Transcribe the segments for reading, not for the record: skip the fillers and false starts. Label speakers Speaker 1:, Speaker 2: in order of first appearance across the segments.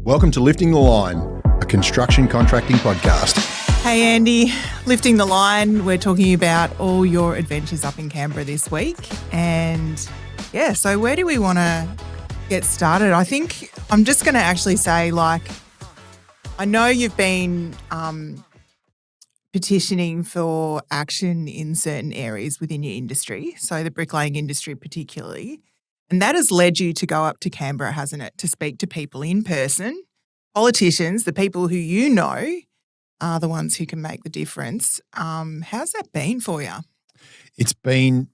Speaker 1: Welcome to Lifting the Line, a construction contracting podcast.
Speaker 2: Hey Andy, Lifting the Line, we're talking about all your adventures up in Canberra this week. And yeah, so where do we want to get started? I think I'm just going to actually say, I know you've been petitioning for action in certain areas within your industry, so the bricklaying industry particularly. And that has led you to go up to Canberra, hasn't it, to speak to people in person, politicians, the people who you know are the ones who can make the difference. How's that been for you?
Speaker 1: It's been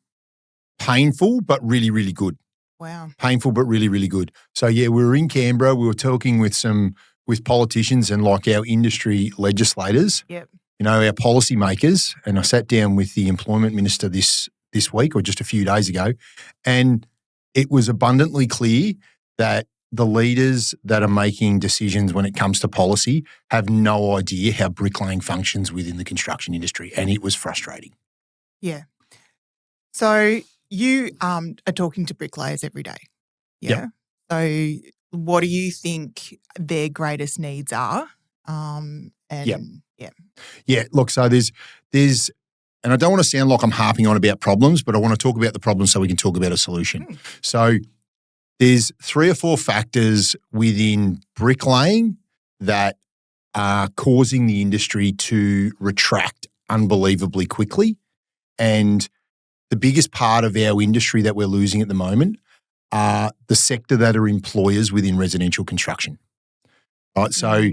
Speaker 1: painful, but really, really good.
Speaker 2: Wow.
Speaker 1: Painful, but really, really good. So yeah, we were in Canberra. We were talking with politicians and like our industry legislators,
Speaker 2: Yep.
Speaker 1: our policymakers. And I sat down with the employment minister this week or just a few days ago, and it was abundantly clear that the leaders that are making decisions when it comes to policy have no idea how bricklaying functions within the construction industry, and it was frustrating.
Speaker 2: Yeah. So you are talking to bricklayers every day. Yeah.
Speaker 1: Yep.
Speaker 2: So what do you think their greatest needs are?
Speaker 1: Yeah. Look, so there's, and I don't want to sound like I'm harping on about problems, but I want to talk about the problems so we can talk about a solution. So there's 3 or 4 factors within bricklaying that are causing the industry to retract unbelievably quickly. And the biggest part of our industry that we're losing at the moment are the sector that are employers within residential construction. Right. So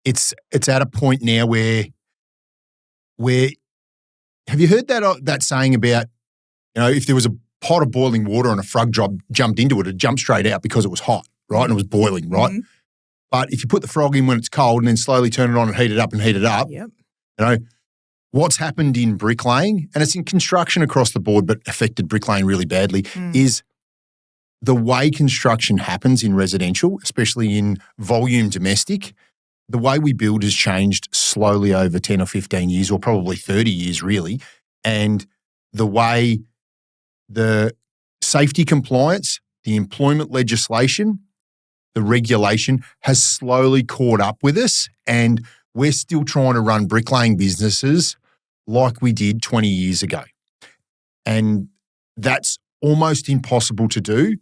Speaker 1: it's at a point now where have you heard that saying about, if there was a pot of boiling water and a frog jumped into it, it'd jump straight out because it was hot, right? And it was boiling, right? Mm-hmm. But if you put the frog in when it's cold and then slowly turn it on and heat it up,
Speaker 2: yep.
Speaker 1: What's happened in bricklaying, and it's in construction across the board, but affected bricklaying really badly, is the way construction happens in residential, especially in volume domestic. The way we build has changed slowly over 10 or 15 years, or probably 30 years really. And the way the safety compliance, the employment legislation, the regulation has slowly caught up with us, and we're still trying to run bricklaying businesses like we did 20 years ago. And that's almost impossible to do.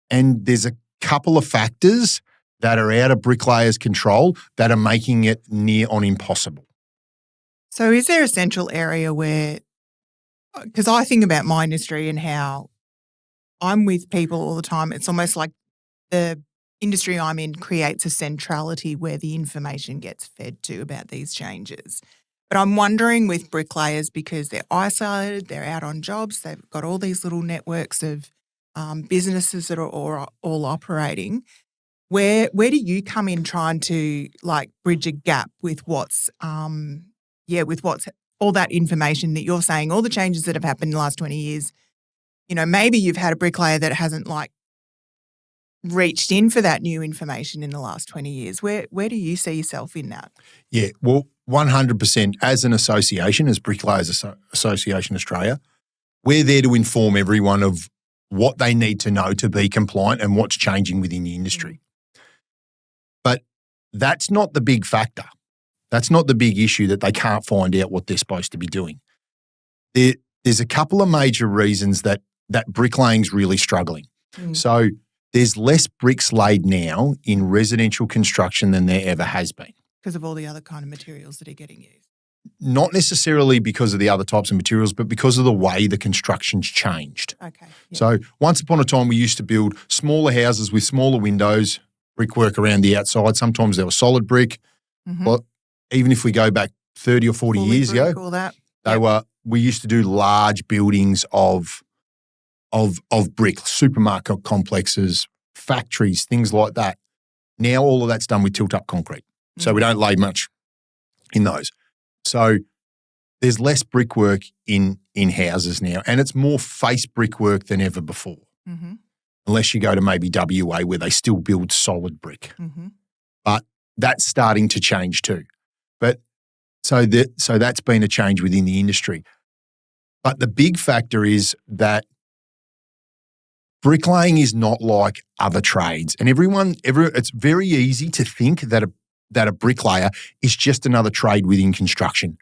Speaker 1: And there's a couple of factors that are out of bricklayers' control that are making it near on impossible.
Speaker 2: So is there a central area where, because I think about my industry and how I'm with people all the time, it's almost like the industry I'm in creates a centrality where the information gets fed to about these changes. But I'm wondering with bricklayers, because they're isolated, they're out on jobs, they've got all these little networks of businesses that are all operating. Where do you come in trying to bridge a gap with what's all that information that you're saying, all the changes that have happened in the last 20 years? Maybe you've had a bricklayer that hasn't reached in for that new information in the last 20 years. Where do you see yourself in that?
Speaker 1: Yeah, well, 100% as an association, as Bricklayers Association Australia, we're there to inform everyone of what they need to know to be compliant and what's changing within the industry. But that's not the big factor. That's not the big issue that they can't find out what they're supposed to be doing. There's a couple of major reasons that bricklaying's really struggling. So there's less bricks laid now in residential construction than there ever has been.
Speaker 2: Because of all the other kind of materials that are getting used?
Speaker 1: Not necessarily because of the other types of materials, but because of the way the construction's changed.
Speaker 2: Okay. Yeah.
Speaker 1: So once upon a time, we used to build smaller houses with smaller windows, brickwork around the outside. Sometimes there was solid brick. But even if we go back 30 or 40
Speaker 2: Fully
Speaker 1: years
Speaker 2: brick,
Speaker 1: ago,
Speaker 2: all that.
Speaker 1: we used to do large buildings of brick, supermarket complexes, factories, things like that. Now all of that's done with tilt-up concrete. So we don't lay much in those. So there's less brickwork in houses now, and it's more face brickwork than ever before. Unless you go to maybe WA where they still build solid brick. But that's starting to change too. But so that's been a change within the industry. But the big factor is that bricklaying is not like other trades. And it's very easy to think that a bricklayer is just another trade within construction.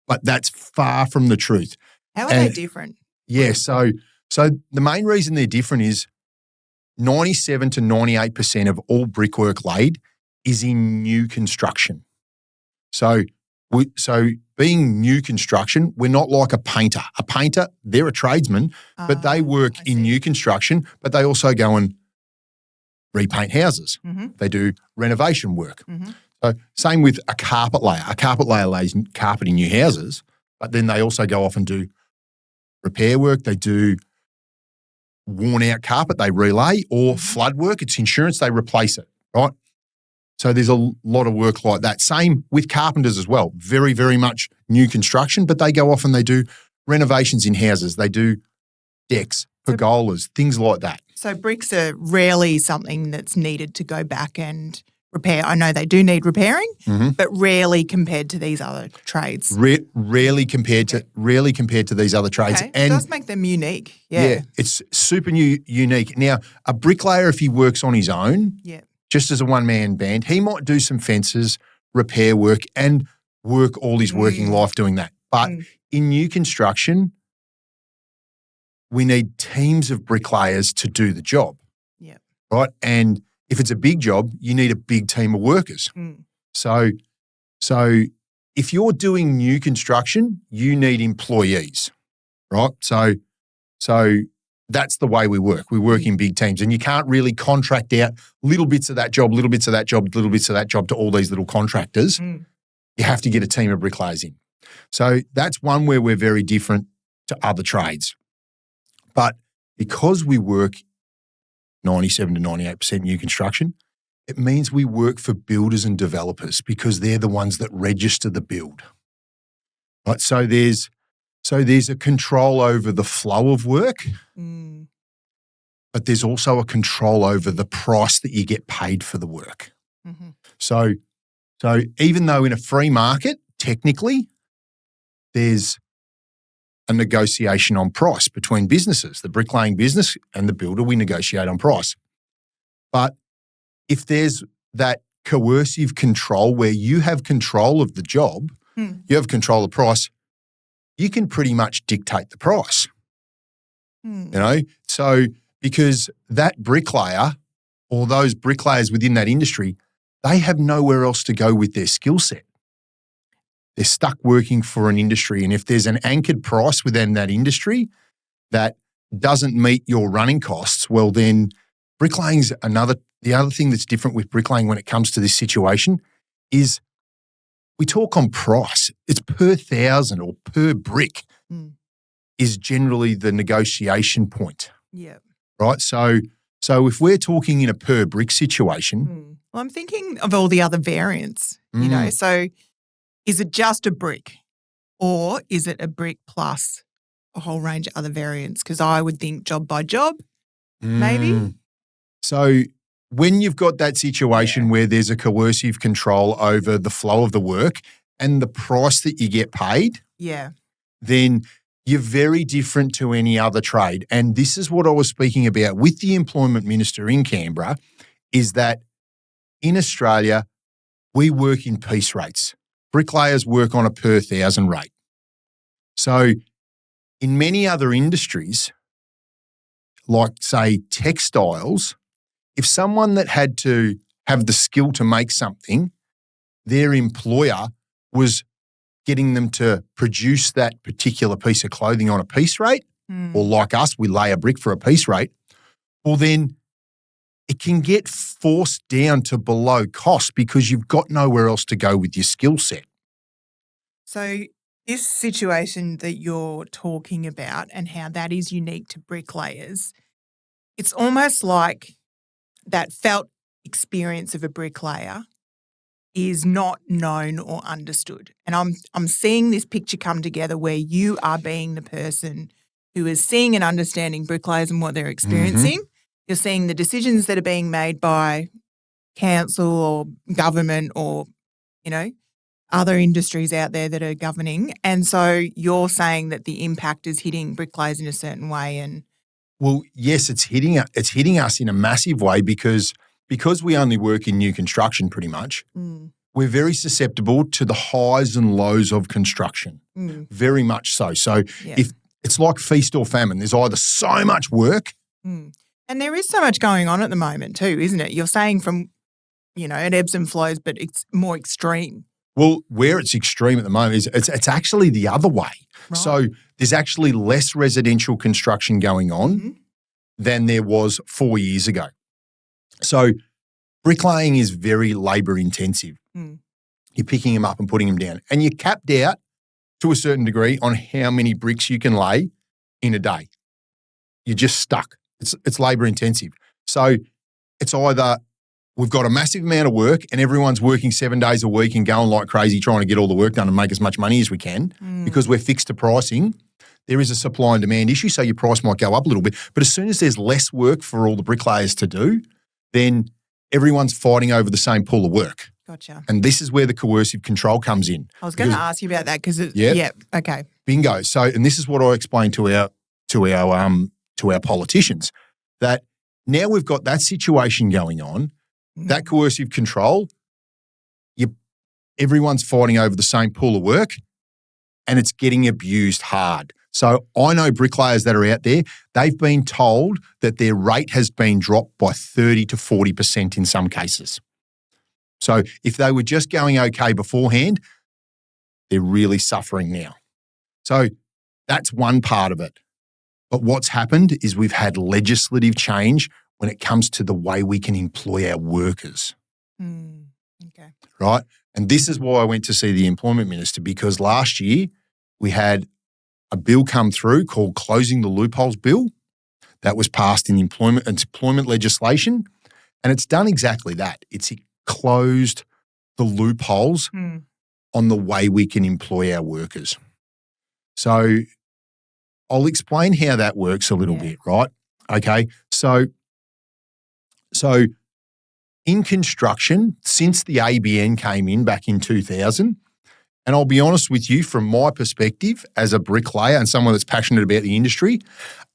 Speaker 1: But that's far from the truth.
Speaker 2: How are they different?
Speaker 1: Yeah, so the main reason they're different is 97 to 98% of all brickwork laid is in new construction. So being new construction, we're not like a painter. A painter, they're a tradesman, but they work in new construction, but they also go and repaint houses.
Speaker 2: Mm-hmm.
Speaker 1: They do renovation work.
Speaker 2: Mm-hmm.
Speaker 1: So same with a carpet layer. A carpet layer lays carpet in new houses, but then they also go off and do repair work. They do worn out carpet, they relay, or flood work. It's insurance, they replace it, right? So there's a lot of work like that. Same with carpenters as well. Very, very much new construction, but they go off and they do renovations in houses. They do decks, pergolas, things like that.
Speaker 2: So bricks are rarely something that's needed to go back and repair. I know they do need repairing, but rarely compared to these other trades.
Speaker 1: Rarely compared to these other trades.
Speaker 2: Okay.
Speaker 1: And
Speaker 2: it does make them unique. Yeah,
Speaker 1: it's super unique. Now, a bricklayer, if he works on his own, just as a one-man band, he might do some fences, repair work, and work all his working life doing that. But in new construction, we need teams of bricklayers to do the job.
Speaker 2: Yeah.
Speaker 1: Right? And if it's a big job, you need a big team of workers. So if you're doing new construction, you need employees, right? So that's the way we work. We work in big teams, and you can't really contract out little bits of that job, little bits of that job, little bits of that job to all these little contractors. You have to get a team of bricklayers in. So that's one where we're very different to other trades. But because we work 97 to 98% new construction, it means we work for builders and developers because they're the ones that register the build. Right? So there's a control over the flow of work, but there's also a control over the price that you get paid for the work. So even though in a free market, technically, there's a negotiation on price between businesses. The bricklaying business and the builder, we negotiate on price. But if there's that coercive control where you have control of the job, you have control of the price, you can pretty much dictate the price. You know? So because that bricklayer or those bricklayers within that industry, they have nowhere else to go with their skill set. They're stuck working for an industry. And if there's an anchored price within that industry that doesn't meet your running costs, well, then bricklaying's the other thing that's different with bricklaying when it comes to this situation is we talk on price. It's per thousand or per brick is generally the negotiation point.
Speaker 2: Yeah.
Speaker 1: Right? So if we're talking in a per brick situation.
Speaker 2: Well, I'm thinking of all the other variants, you know, so is it just a brick or is it a brick plus a whole range of other variants? Because I would think job by job, maybe.
Speaker 1: So when you've got that situation where there's a coercive control over the flow of the work and the price that you get paid, then you're very different to any other trade. And this is what I was speaking about with the Employment Minister in Canberra, is that in Australia, we work in piece rates. Bricklayers work on a per 1,000 rate. So in many other industries, like say textiles, if someone that had to have the skill to make something, their employer was getting them to produce that particular piece of clothing on a piece rate, or like us, we lay a brick for a piece rate, well then it can get forced down to below cost because you've got nowhere else to go with your skill set.
Speaker 2: So this situation that you're talking about and how that is unique to bricklayers, it's almost like that felt experience of a bricklayer is not known or understood. And I'm seeing this picture come together where you are being the person who is seeing and understanding bricklayers and what they're experiencing. You're seeing the decisions that are being made by council or government or, you know, other industries out there that are governing. And so you're saying that the impact is hitting bricklayers in a certain way and
Speaker 1: Well, yes, it's hitting us in a massive way because we only work in new construction pretty much. We're very susceptible to the highs and lows of construction, very much so. So if it's like feast or famine, there's either so much work.
Speaker 2: And there is so much going on at the moment too, isn't it? You're saying from, it ebbs and flows, but it's more extreme.
Speaker 1: Well, where it's extreme at the moment is it's actually the other way. Right. So there's actually less residential construction going on than there was 4 years ago. So bricklaying is very labour intensive. You're picking them up and putting them down. And you're capped out to a certain degree on how many bricks you can lay in a day. You're just stuck. It's labour intensive. So it's either we've got a massive amount of work and everyone's working 7 days a week and going like crazy trying to get all the work done and make as much money as we can because we're fixed to pricing. There is a supply and demand issue, so your price might go up a little bit. But as soon as there's less work for all the bricklayers to do, then everyone's fighting over the same pool of work.
Speaker 2: Gotcha.
Speaker 1: And this is where the coercive control comes in.
Speaker 2: I was going to ask you about that because okay.
Speaker 1: Bingo. So, and this is what I explained to our politicians, that now we've got that situation going on, that coercive control, everyone's fighting over the same pool of work and it's getting abused hard. So I know bricklayers that are out there, they've been told that their rate has been dropped by 30 to 40% in some cases. So if they were just going okay beforehand, they're really suffering now. So that's one part of it. But what's happened is we've had legislative change when it comes to the way we can employ our workers.
Speaker 2: Okay.
Speaker 1: Right? And this is why I went to see the employment minister, because last year we had a bill come through called Closing the Loopholes Bill that was passed in employment legislation. And it's done exactly that. It's closed the loopholes on the way we can employ our workers. So I'll explain how that works a little bit, right? Okay. So in construction, since the ABN came in back in 2000, and I'll be honest with you, from my perspective as a bricklayer and someone that's passionate about the industry,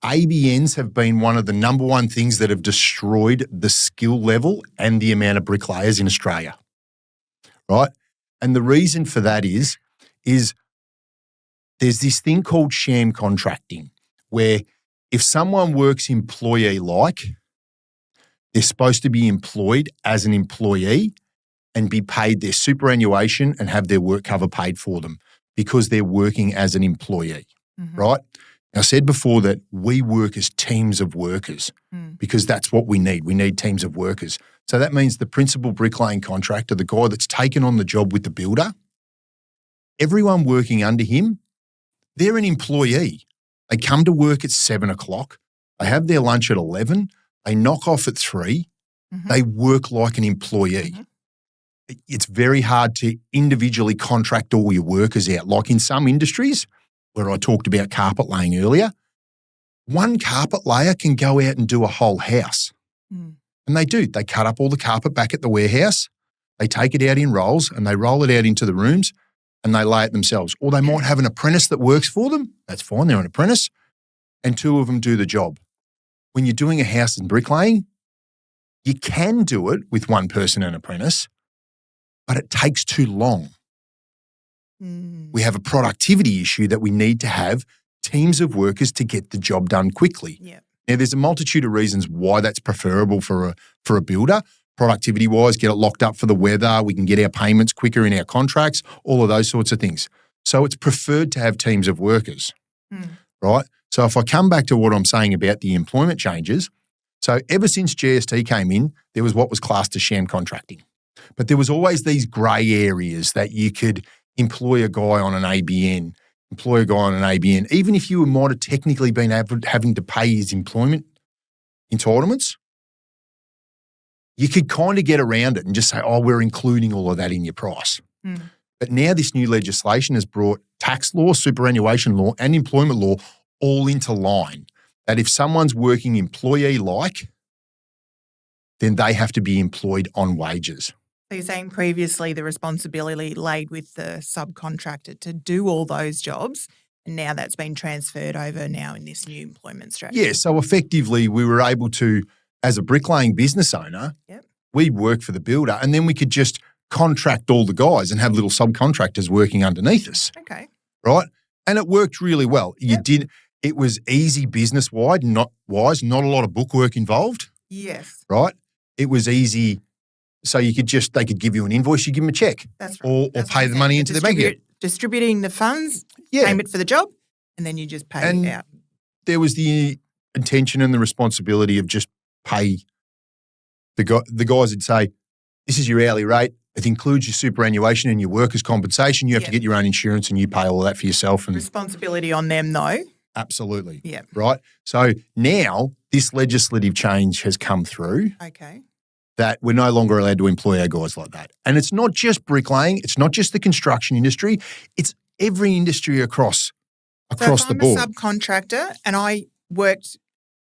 Speaker 1: ABNs have been one of the number one things that have destroyed the skill level and the amount of bricklayers in Australia, right? And the reason for that is there's this thing called sham contracting, where if someone works employee-like, they're supposed to be employed as an employee and be paid their superannuation and have their work cover paid for them because they're working as an employee, right? I said before that we work as teams of workers because that's what we need. We need teams of workers. So that means the principal bricklaying contractor, the guy that's taken on the job with the builder, everyone working under him, they're an employee. They come to work at 7 o'clock. They have their lunch at 11. They knock off at 3. They work like an employee. It's very hard to individually contract all your workers out. Like in some industries, where I talked about carpet laying earlier, one carpet layer can go out and do a whole house. And they do. They cut up all the carpet back at the warehouse. They take it out in rolls and they roll it out into the rooms and they lay it themselves. Or they might have an apprentice that works for them. That's fine. They're an apprentice. And 2 of them do the job. When you're doing a house in bricklaying, you can do it with one person and apprentice, but it takes too long. We have a productivity issue that we need to have teams of workers to get the job done quickly. Now, there's a multitude of reasons why that's preferable for a builder. Productivity-wise, get it locked up for the weather, we can get our payments quicker in our contracts, all of those sorts of things. So it's preferred to have teams of workers, right? So if I come back to what I'm saying about the employment changes, so ever since GST came in, there was what was classed as sham contracting. But there was always these grey areas that you could employ a guy on an ABN, even if you might have technically been having to pay his employment entitlements. You could kind of get around it and just say, oh, we're including all of that in your price. But now this new legislation has brought tax law, superannuation law, and employment law all into line. That if someone's working employee-like, then they have to be employed on wages.
Speaker 2: So you're saying previously the responsibility laid with the subcontractor to do all those jobs. And now that's been transferred over now in this new employment strategy.
Speaker 1: Yeah, so effectively we were able to, as a bricklaying business owner, we'd work for the builder and then we could just contract all the guys and have little subcontractors working underneath us.
Speaker 2: Okay.
Speaker 1: Right? And it worked really well. It was easy business-wide, not a lot of bookwork involved.
Speaker 2: Yes.
Speaker 1: Right? It was easy. So they could give you an invoice, you give them a check.
Speaker 2: That's right.
Speaker 1: Or pay the money into their bank account.
Speaker 2: Distributing the funds, payment for the job, and then you just pay it out.
Speaker 1: There was the intention and the responsibility of just pay the guys would say, this is your hourly rate. It includes your superannuation and your workers' compensation. You have to get your own insurance and you pay all that for yourself. And
Speaker 2: responsibility on them though.
Speaker 1: Absolutely.
Speaker 2: Yeah.
Speaker 1: Right? So now this legislative change has come through.
Speaker 2: Okay.
Speaker 1: That we're no longer allowed to employ our guys like that. And it's not just bricklaying. It's not just the construction industry. It's every industry across the board.
Speaker 2: So if I'm a subcontractor and I worked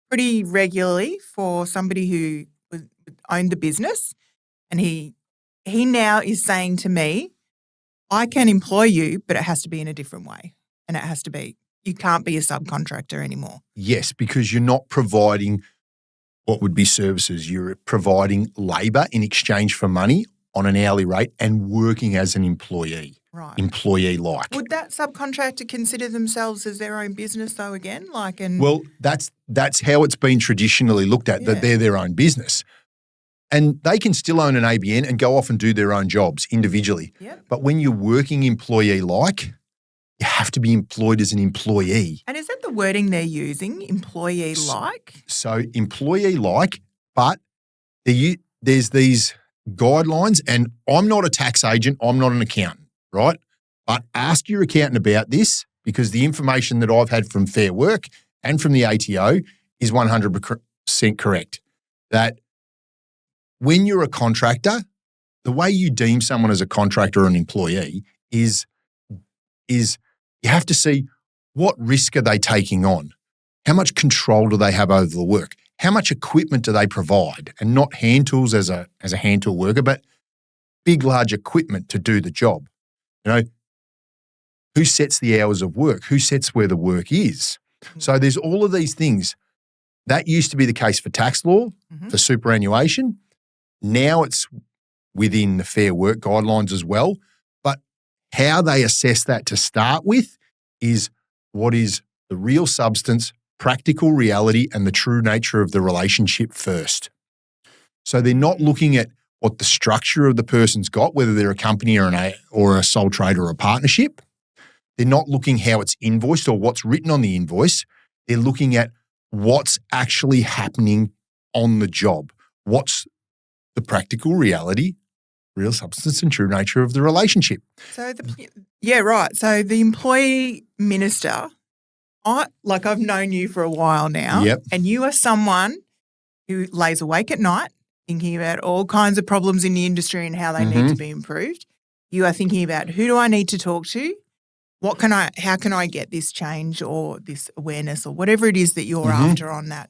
Speaker 2: pretty regularly for somebody who owned the business and he now is saying to me, I can employ you, but it has to be in a different way. And it has to be, you can't be a subcontractor anymore.
Speaker 1: Yes, because you're not providing what would be services. You're providing labour in exchange for money on an hourly rate and working as an employee.
Speaker 2: Right.
Speaker 1: Employee-like.
Speaker 2: Would that subcontractor consider themselves as their own business though again?
Speaker 1: Well, that's how it's been traditionally looked at, that they're their own business. And they can still own an ABN and go off and do their own jobs individually.
Speaker 2: Yep.
Speaker 1: But when you're working employee-like, you have to be employed as an employee.
Speaker 2: And is that the wording they're using, employee-like?
Speaker 1: So employee-like, but there's these guidelines, and I'm not a tax agent, I'm not an accountant, right? But ask your accountant about this because the information that I've had from Fair Work and from the ATO is 100% correct. That when you're a contractor, the way you deem someone as a contractor or an employee is you have to see what risk are they taking on? How much control do they have over the work? How much equipment do they provide? And not hand tools as a hand tool worker, but big, large equipment to do the job. You know, who sets the hours of work? Who sets where the work is? So there's all of these things. That used to be the case for tax law, for superannuation. Now it's within the Fair Work guidelines as well. But how they assess that to start with is what is the real substance, practical reality, and the true nature of the relationship first. So they're not looking at what the structure of the person's got, whether they're a company or a sole trader or a partnership. They're not looking how it's invoiced or what's written on the invoice. They're looking at what's actually happening on the job. What's the practical reality, real substance, and true nature of the relationship.
Speaker 2: So right. So the employee minister, I've known you for a while now.
Speaker 1: Yep.
Speaker 2: And you are someone who lays awake at night thinking about all kinds of problems in the industry and how they need to be improved. You are thinking about who do I need to talk to? How can I get this change or this awareness or whatever it is that you're after on that,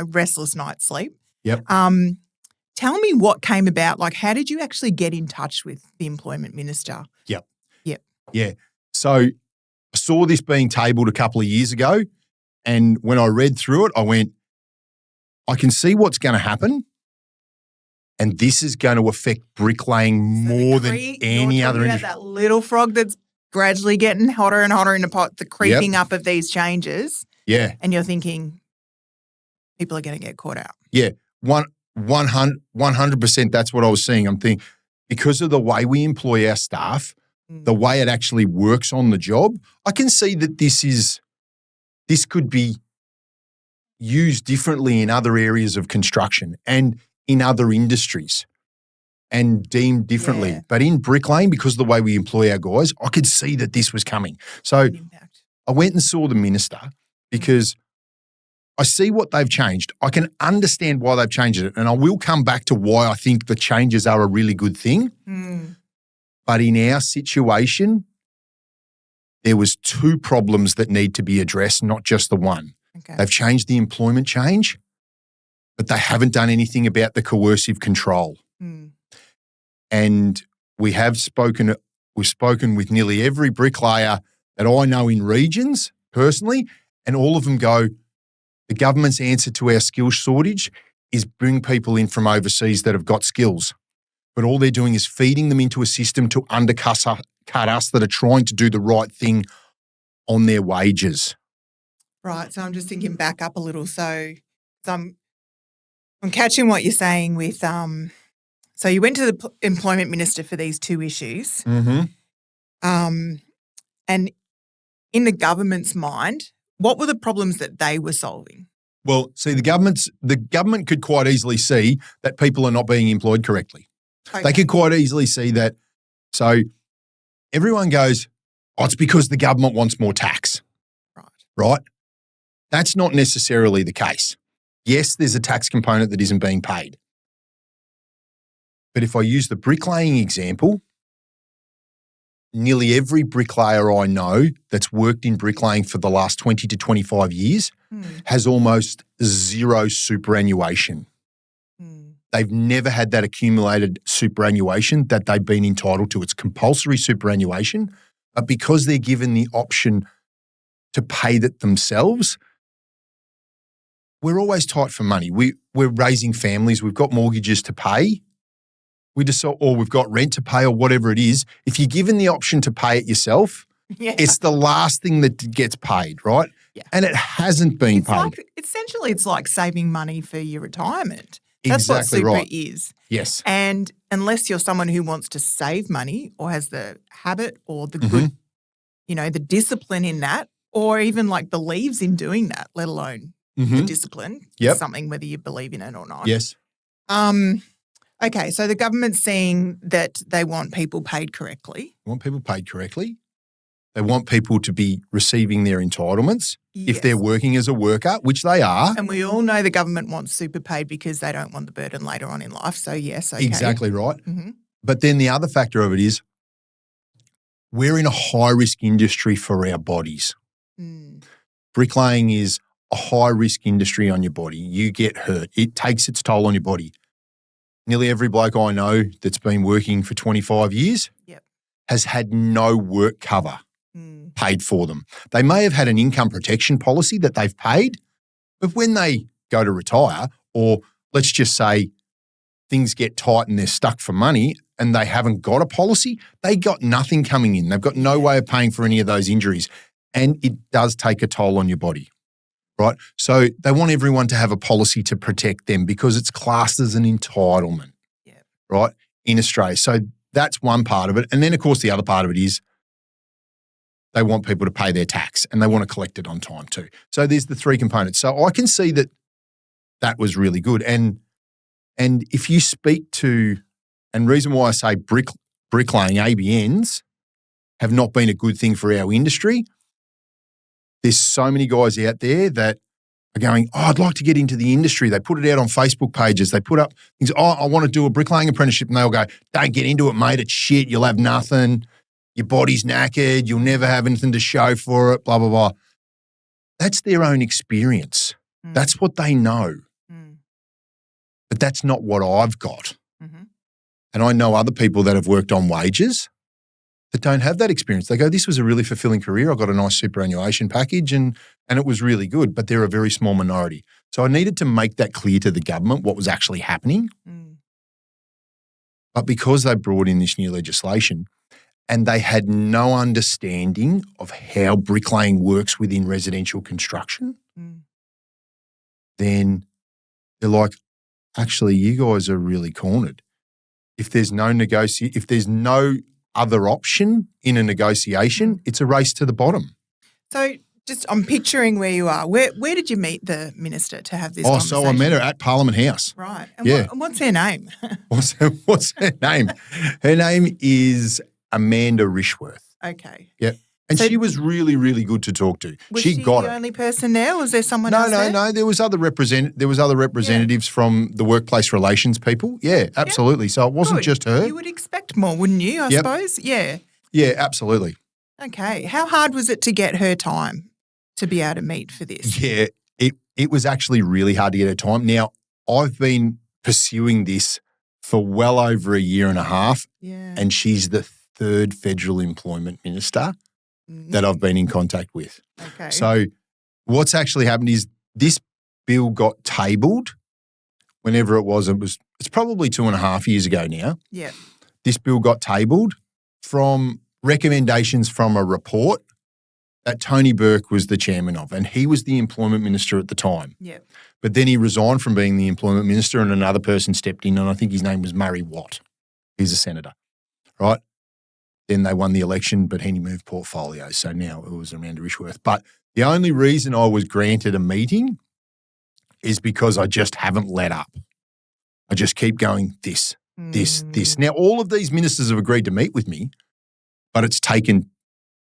Speaker 2: restless night's sleep.
Speaker 1: Yep.
Speaker 2: Tell me what came about. Like, how did you actually get in touch with the employment minister?
Speaker 1: Yep.
Speaker 2: Yeah.
Speaker 1: So I saw this being tabled a couple of years ago, and when I read through it, I went, I can see what's going to happen, and this is going to affect bricklaying more than any other industry.
Speaker 2: That little frog that's gradually getting hotter and hotter in the pot, the creeping up of these changes.
Speaker 1: Yeah.
Speaker 2: And you're thinking people are going to get caught out.
Speaker 1: Yeah. 100%, that's what I was seeing. I'm thinking, because of the way we employ our staff, the way it actually works on the job, I can see that this could be used differently in other areas of construction and in other industries and deemed differently.
Speaker 2: Yeah.
Speaker 1: But in bricklaying, because of the way we employ our guys, I could see that this was coming. So I went and saw the minister because I see what they've changed. I can understand why they've changed it, and I will come back to why I think the changes are a really good thing. But in our situation, there was two problems that need to be addressed, not just the one.
Speaker 2: Okay.
Speaker 1: They've changed the employment change, but they haven't done anything about the coercive control. And we've spoken with nearly every bricklayer that I know in regions personally, and all of them go, the government's answer to our skills shortage is bring people in from overseas that have got skills. But all they're doing is feeding them into a system to undercut us that are trying to do the right thing on their wages.
Speaker 2: Right. So I'm just thinking back up a little. So I'm catching what you're saying with so you went to the employment minister for these two issues.
Speaker 1: Mm-hmm.
Speaker 2: And in the government's mind, what were the problems that they were solving?
Speaker 1: Well, see, the government could quite easily see that people are not being employed correctly.
Speaker 2: Okay.
Speaker 1: They could quite easily see that. So everyone goes, oh, it's because the government wants more tax. Right? That's not necessarily the case. Yes, there's a tax component that isn't being paid. But if I use the bricklaying example, nearly every bricklayer I know that's worked in bricklaying for the last 20 to 25 years has almost zero superannuation. They've never had that accumulated superannuation that they've been entitled to. It's compulsory superannuation, but because they're given the option to pay that themselves, we're always tight for money. We're raising families. We've got mortgages to pay. Or we've got rent to pay or whatever it is. If you're given the option to pay it yourself, it's the last thing that gets paid, right? Yeah. And it hasn't been paid.
Speaker 2: Essentially, it's like saving money for your retirement. That's
Speaker 1: exactly
Speaker 2: what super
Speaker 1: right.
Speaker 2: is.
Speaker 1: Yes.
Speaker 2: And unless you're someone who wants to save money or has the habit or the good, the discipline in that, or even like believes in doing that, let alone the discipline, is something whether you believe in it or not.
Speaker 1: Yes.
Speaker 2: Okay, so the government's saying that they want people paid correctly.
Speaker 1: They want people paid correctly. They want people to be receiving their entitlements if they're working as a worker, which they are.
Speaker 2: And we all know the government wants super paid because they don't want the burden later on in life. So, yes, okay.
Speaker 1: Exactly right. But then the other factor of it is we're in a high-risk industry for our bodies. Bricklaying is a high-risk industry on your body. You get hurt. It takes its toll on your body. Nearly every bloke I know that's been working for 25 years has had no work cover paid for them. They may have had an income protection policy that they've paid, but when they go to retire, or let's just say things get tight and they're stuck for money and they haven't got a policy, they got nothing coming in. They've got no way of paying for any of those injuries. And it does take a toll on your body, right? So they want everyone to have a policy to protect them because it's classed as an entitlement, right, in Australia. So that's one part of it. And then, of course, the other part of it is they want people to pay their tax and they want to collect it on time too. So there's the three components. So I can see that that was really good. And if you speak to, and reason why I say bricklaying, ABNs, have not been a good thing for our industry, there's so many guys out there that are going, oh, I'd like to get into the industry. They put it out on Facebook pages. They put up things, oh, I want to do a bricklaying apprenticeship. And they'll go, don't get into it, mate. It's shit. You'll have nothing. Your body's knackered. You'll never have anything to show for it, blah, blah, blah. That's their own experience. That's what they know. But that's not what I've got. And I know other people that have worked on wages that don't have that experience. They go, this was a really fulfilling career. I got a nice superannuation package and it was really good, but they're a very small minority. So I needed to make that clear to the government what was actually happening. But because they brought in this new legislation and they had no understanding of how bricklaying works within residential construction, then they're like, actually, you guys are really cornered. If there's no other option in a negotiation, it's a race to the bottom.
Speaker 2: So just I'm picturing where you are. Where did you meet the minister to have this conversation?
Speaker 1: So I met her at Parliament House.
Speaker 2: Right. And what's her name?
Speaker 1: What's her name? Her name is Amanda Rishworth.
Speaker 2: Okay.
Speaker 1: Yep. And she was really, really good to talk to.
Speaker 2: Was she
Speaker 1: got
Speaker 2: the only person there? Was there someone
Speaker 1: else?
Speaker 2: else there?
Speaker 1: No. There was other representatives from the workplace relations people. Yeah, absolutely. So it wasn't just her.
Speaker 2: You would expect more, wouldn't you, I suppose? Yeah.
Speaker 1: Yeah, absolutely.
Speaker 2: Okay. How hard was it to get her time to be able to meet for this?
Speaker 1: Yeah, it was actually really hard to get her time. Now, I've been pursuing this for well over a year and a half, and she's the third federal employment minister that I've been in contact with.
Speaker 2: Okay.
Speaker 1: So what's actually happened is this bill got tabled whenever it's probably 2.5 years ago now.
Speaker 2: Yeah.
Speaker 1: This bill got tabled from recommendations from a report that Tony Burke was the chairman of, and he was the employment minister at the time.
Speaker 2: Yeah.
Speaker 1: But then he resigned from being the employment minister and another person stepped in, and I think his name was Murray Watt. He's a senator, right? Then they won the election, but he moved portfolios, so now it was Amanda Ishworth. But the only reason I was granted a meeting is because I just haven't let up. I just keep going this. Now, all of these ministers have agreed to meet with me, but it's taken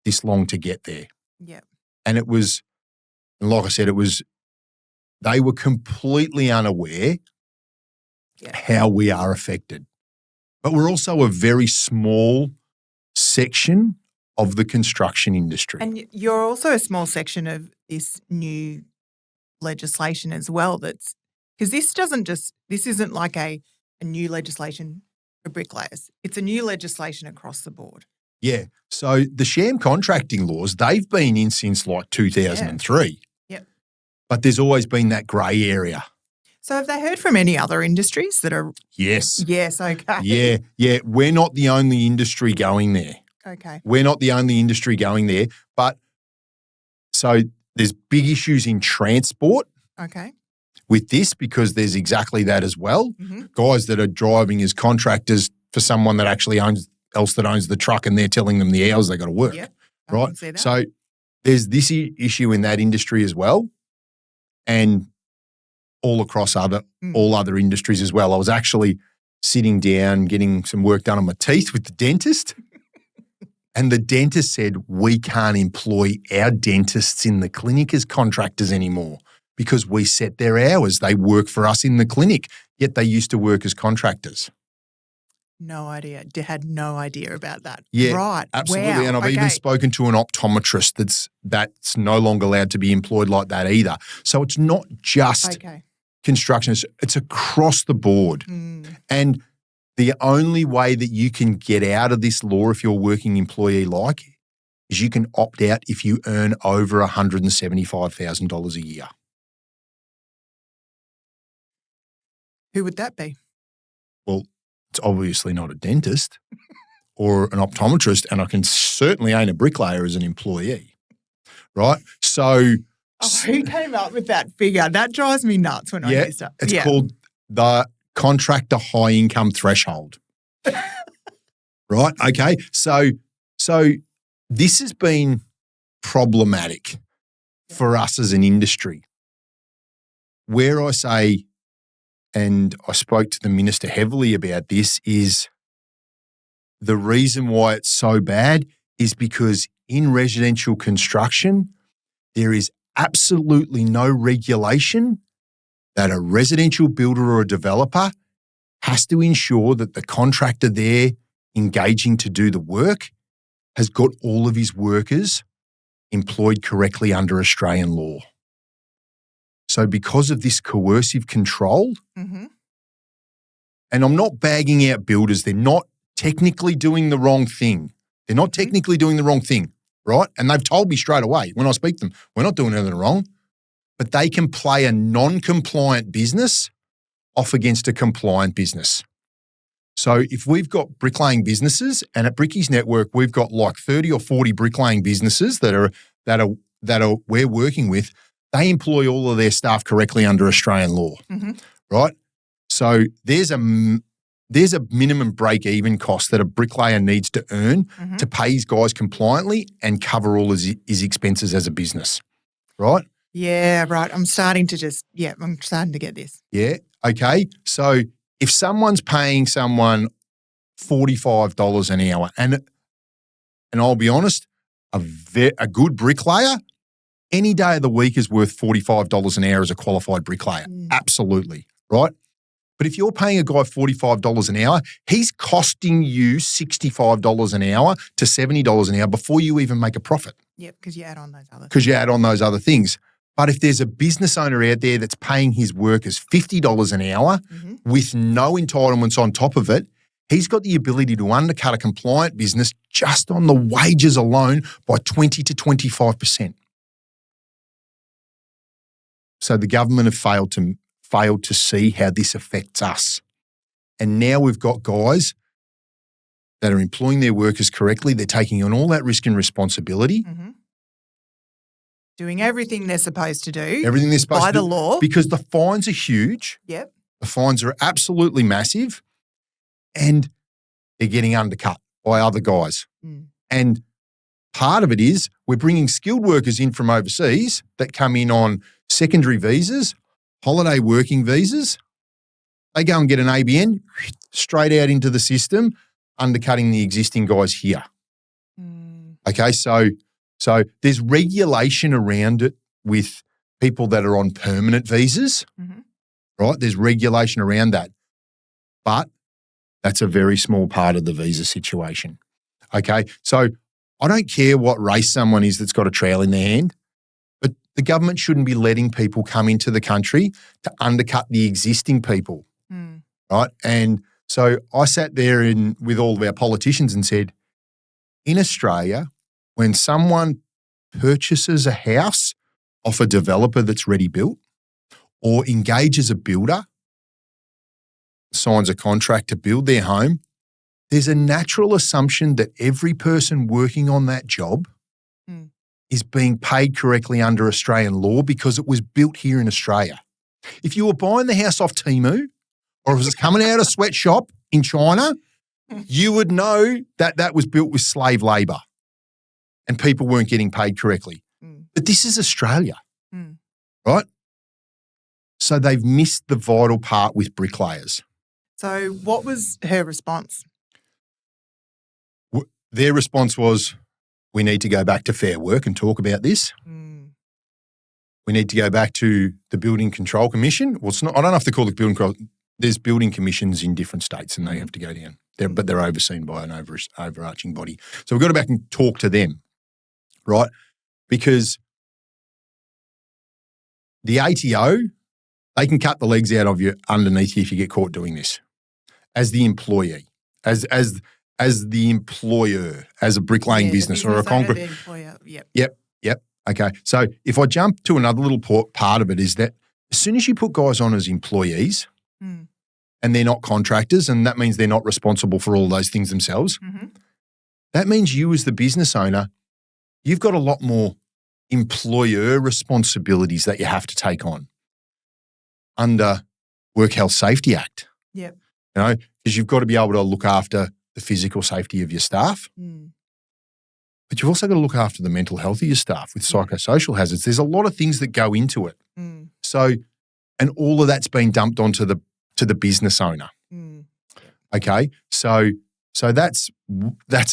Speaker 1: this long to get there.
Speaker 2: Yeah.
Speaker 1: And like I said, they were completely unaware how we are affected. But we're also a very small section of the construction industry.
Speaker 2: And you're also a small section of this new legislation as well because this isn't like a new legislation for bricklayers. It's a new legislation across the board.
Speaker 1: Yeah. So the sham contracting laws, they've been in since like 2003.
Speaker 2: Yep.
Speaker 1: But there's always been that grey area.
Speaker 2: So have they heard from any other industries that are?
Speaker 1: Yes.
Speaker 2: Yes, okay.
Speaker 1: Yeah. We're not the only industry going there.
Speaker 2: Okay.
Speaker 1: We're not the only industry going there. But so there's big issues in transport.
Speaker 2: Okay.
Speaker 1: With this because there's exactly that as well.
Speaker 2: Mm-hmm.
Speaker 1: Guys that are driving as contractors for someone that actually owns the truck and they're telling them the hours they got to work.
Speaker 2: Yep.
Speaker 1: Right?
Speaker 2: I can see that.
Speaker 1: So there's this issue in that industry as well and all across all other industries as well. I was actually sitting down getting some work done on my teeth with the dentist and the dentist said, we can't employ our dentists in the clinic as contractors anymore. Because we set their hours. They work for us in the clinic, yet they used to work as contractors.
Speaker 2: No idea. Had no idea about that.
Speaker 1: Yeah,
Speaker 2: right.
Speaker 1: Absolutely.
Speaker 2: Wow.
Speaker 1: And I've even spoken to an optometrist that's no longer allowed to be employed like that either. So it's not just construction. It's across the board. And the only way that you can get out of this law if you're a working employee is you can opt out if you earn over $175,000 a year.
Speaker 2: Who would that be?
Speaker 1: Well, it's obviously not a dentist or an optometrist, and I can certainly ain't a bricklayer as an employee, right? So
Speaker 2: who came up with that figure? That drives me nuts when I hear stuff.
Speaker 1: It's called the contractor high income threshold, right? Okay, so this has been problematic for us as an industry. Where I say, and I spoke to the minister heavily about this, is the reason why it's so bad is because in residential construction, there is absolutely no regulation that a residential builder or a developer has to ensure that the contractor there engaging to do the work has got all of his workers employed correctly under Australian law. So because of this coercive control, and I'm not bagging out builders, they're not technically doing the wrong thing. They're not technically doing the wrong thing, right? And they've told me straight away when I speak to them, we're not doing anything wrong, but they can play a non-compliant business off against a compliant business. So if we've got bricklaying businesses, and at Bricky's Network, we've got like 30 or 40 bricklaying businesses that we're working with, they employ all of their staff correctly under Australian law, right? So there's a minimum break-even cost that a bricklayer needs to earn to pay his guys compliantly and cover all his expenses as a business, right?
Speaker 2: Yeah, right. I'm starting to get this.
Speaker 1: Yeah, okay. So if someone's paying someone $45 an hour, and I'll be honest, a good bricklayer, any day of the week is worth $45 an hour as a qualified bricklayer. Absolutely, right? But if you're paying a guy $45 an hour, he's costing you $65 an hour to $70 an hour before you even make a profit.
Speaker 2: Yep, because you add on those other things.
Speaker 1: Because you add on those other things. But if there's a business owner out there that's paying his workers $50 an hour with no entitlements on top of it, he's got the ability to undercut a compliant business just on the wages alone by 20 to 25%. So the government have failed to see how this affects us. And now we've got guys that are employing their workers correctly. They're taking on all that risk and responsibility.
Speaker 2: Mm-hmm. Doing everything they're supposed to do.
Speaker 1: Everything they're supposed
Speaker 2: by
Speaker 1: to do.
Speaker 2: the law.
Speaker 1: Because the fines are huge.
Speaker 2: Yep.
Speaker 1: The fines are absolutely massive. And they're getting undercut by other guys.
Speaker 2: Mm.
Speaker 1: And part of it is we're bringing skilled workers in from overseas that come in on secondary visas, holiday working visas. They go and get an ABN, straight out into the system, undercutting the existing guys here.
Speaker 2: Mm.
Speaker 1: Okay, so there's regulation around it with people that are on permanent visas,
Speaker 2: Mm-hmm.
Speaker 1: right? There's regulation around that. But that's a very small part of the visa situation. Okay, so I don't care what race someone is that's got a trowel in their hand, but the government shouldn't be letting people come into the country to undercut the existing people, right? And so I sat there with all of our politicians and said, in Australia, when someone purchases a house off a developer that's ready built or engages a builder, signs a contract to build their home, there's a natural assumption that every person working on that job is being paid correctly under Australian law because it was built here in Australia. If you were buying the house off Temu or if it was coming out of a sweatshop in China, you would know that that was built with slave labour and people weren't getting paid correctly. But this is Australia, right? So they've missed the vital part with bricklayers.
Speaker 2: So what was her response?
Speaker 1: Their response was, we need to go back to Fair Work and talk about this. We need to go back to the Building Control Commission. Well, it's not. I don't know if they call it Building Control. There's building commissions in different states and they have to go down. But they're overseen by an overarching body. So we've got to go back and talk to them, right? Because the ATO, they can cut the legs out of you underneath you if you get caught doing this. As the employee, as the employer, as a bricklaying business or a concrete. Yep. Okay. So if I jump to another little part of it is that as soon as you put guys on as employees and they're not contractors, and that means they're not responsible for all those things themselves, that means you as the business owner, you've got a lot more employer responsibilities that you have to take on under Work Health Safety Act.
Speaker 2: Yep.
Speaker 1: You know, because you've got to be able to look after the physical safety of your staff, but you've also got to look after the mental health of your staff with psychosocial hazards. There's a lot of things that go into it. So, and all of that's been dumped onto the business owner. Okay, so that's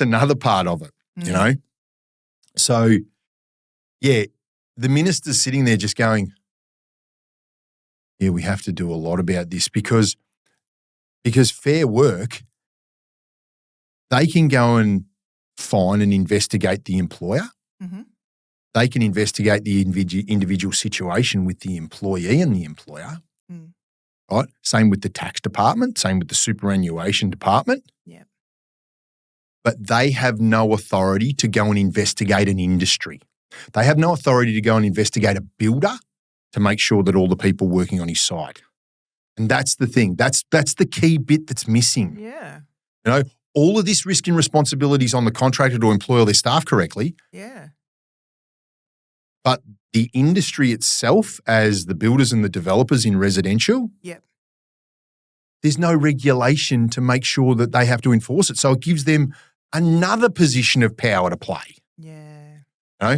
Speaker 1: another part of it. You know, so yeah, the minister's sitting there just going, yeah, we have to do a lot about this because Fair Work, they can go and fine and investigate the employer. They can investigate the individual situation with the employee and the employer. Right? Same with the tax department, same with the superannuation department.
Speaker 2: Yeah.
Speaker 1: But they have no authority to go and investigate an industry. They have no authority to go and investigate a builder to make sure that all the people working on his site. And that's the thing. That's the key bit that's missing.
Speaker 2: Yeah.
Speaker 1: You know, all of this risk and responsibilities on the contractor to employ all their staff correctly.
Speaker 2: Yeah.
Speaker 1: But the industry itself, as the builders and the developers in residential, there's no regulation to make sure that they have to enforce it. So it gives them another position of power to play.
Speaker 2: Yeah.
Speaker 1: You know?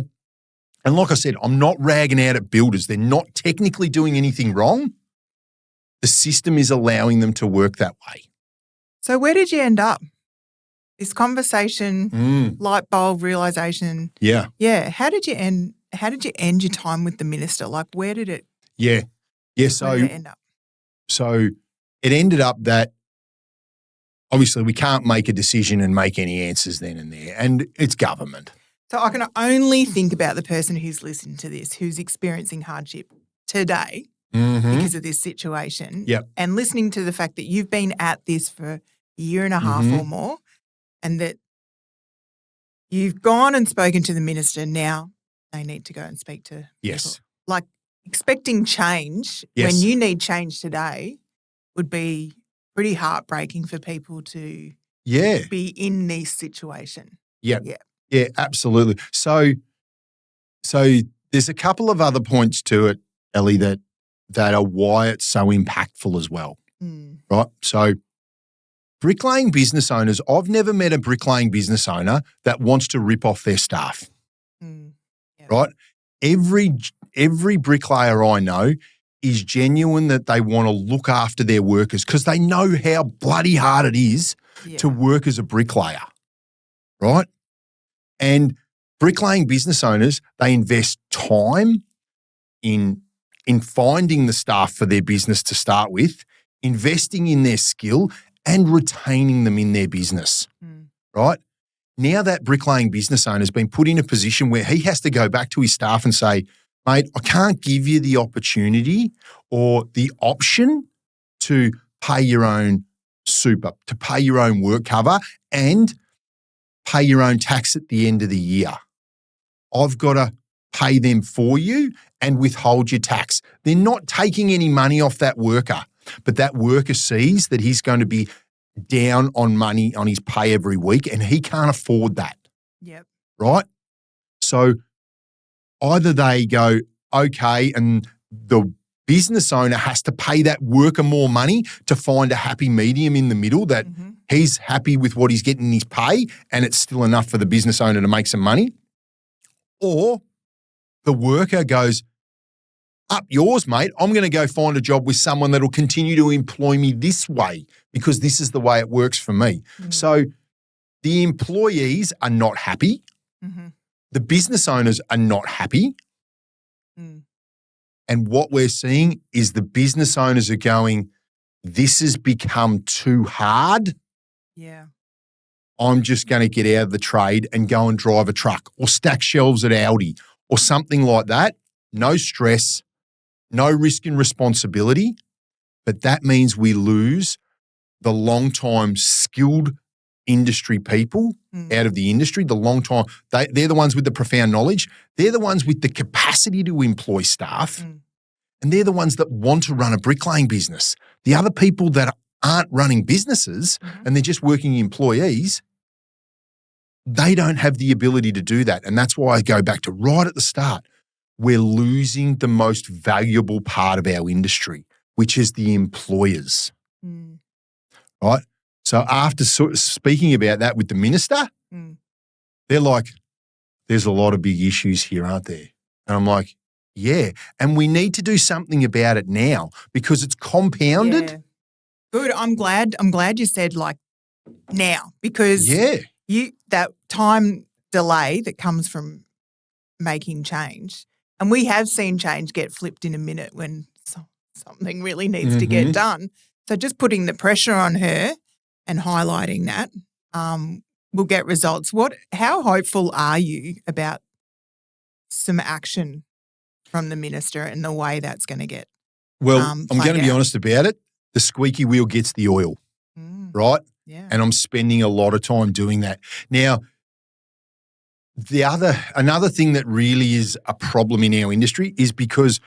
Speaker 1: And like I said, I'm not ragging out at builders. They're not technically doing anything wrong. The system is allowing them to work that way.
Speaker 2: So where did you end up? This conversation, light bulb realization.
Speaker 1: Yeah.
Speaker 2: Yeah. How did you end your time with the minister? Like, where did it?
Speaker 1: Yeah. So
Speaker 2: where did it end up?
Speaker 1: So it ended up that obviously we can't make a decision and make any answers then and there, and it's government.
Speaker 2: So I can only think about the person who's listening to this, who's experiencing hardship today because of this situation.
Speaker 1: Yep.
Speaker 2: And listening to the fact that you've been at this for year and a half or more, and that you've gone and spoken to the minister. Now they need to go and speak to
Speaker 1: Yes.
Speaker 2: people. Like expecting change when you need change today would be pretty heartbreaking for people to be in this situation.
Speaker 1: Yeah, absolutely. So there's a couple of other points to it, Elly, that are why it's so impactful as well, right? So bricklaying business owners, I've never met a bricklaying business owner that wants to rip off their staff, right? Every bricklayer I know is genuine that they want to look after their workers because they know how bloody hard it is to work as a bricklayer, right? And bricklaying business owners, they invest time in finding the staff for their business to start with, investing in their skill and retaining them in their business, right? Now that bricklaying business owner has been put in a position where he has to go back to his staff and say, mate, I can't give you the opportunity or the option to pay your own super, to pay your own work cover and pay your own tax at the end of the year. I've got to pay them for you and withhold your tax. They're not taking any money off that worker, but that worker sees that he's going to be down on money on his pay every week and he can't afford that.
Speaker 2: Yep.
Speaker 1: Right? So either they go, okay, and the business owner has to pay that worker more money to find a happy medium in the middle that he's happy with what he's getting in his pay and it's still enough for the business owner to make some money. Or the worker goes, up yours, mate. I'm going to go find a job with someone that will continue to employ me this way because this is the way it works for me. So the employees are not happy. The business owners are not happy. And what we're seeing is the business owners are going, this has become too hard.
Speaker 2: Yeah.
Speaker 1: I'm just going to get out of the trade and go and drive a truck or stack shelves at Aldi or something like that. No stress, no risk and responsibility. But that means we lose the long-time skilled industry people out of the industry, the long time. They're the ones with the profound knowledge. They're the ones with the capacity to employ staff. And they're the ones that want to run a bricklaying business. The other people that aren't running businesses and they're just working employees, they don't have the ability to do that. And that's why I go back to right at the start. We're losing the most valuable part of our industry, which is the employers, right? So after sort of speaking about that with the minister, they're like, there's a lot of big issues here, aren't there? And I'm like, yeah. And we need to do something about it now because it's compounded.
Speaker 2: Yeah. Good. I'm glad you said like now because that time delay that comes from making change, and we have seen change get flipped in a minute when something really needs to get done. So just putting the pressure on her and highlighting that will get results. How hopeful are you about some action from the minister and the way that's going to get
Speaker 1: Well, I'm going to be honest about it. The squeaky wheel gets the oil, right?
Speaker 2: Yeah.
Speaker 1: And I'm spending a lot of time doing that. Now, another thing that really is a problem in our industry is because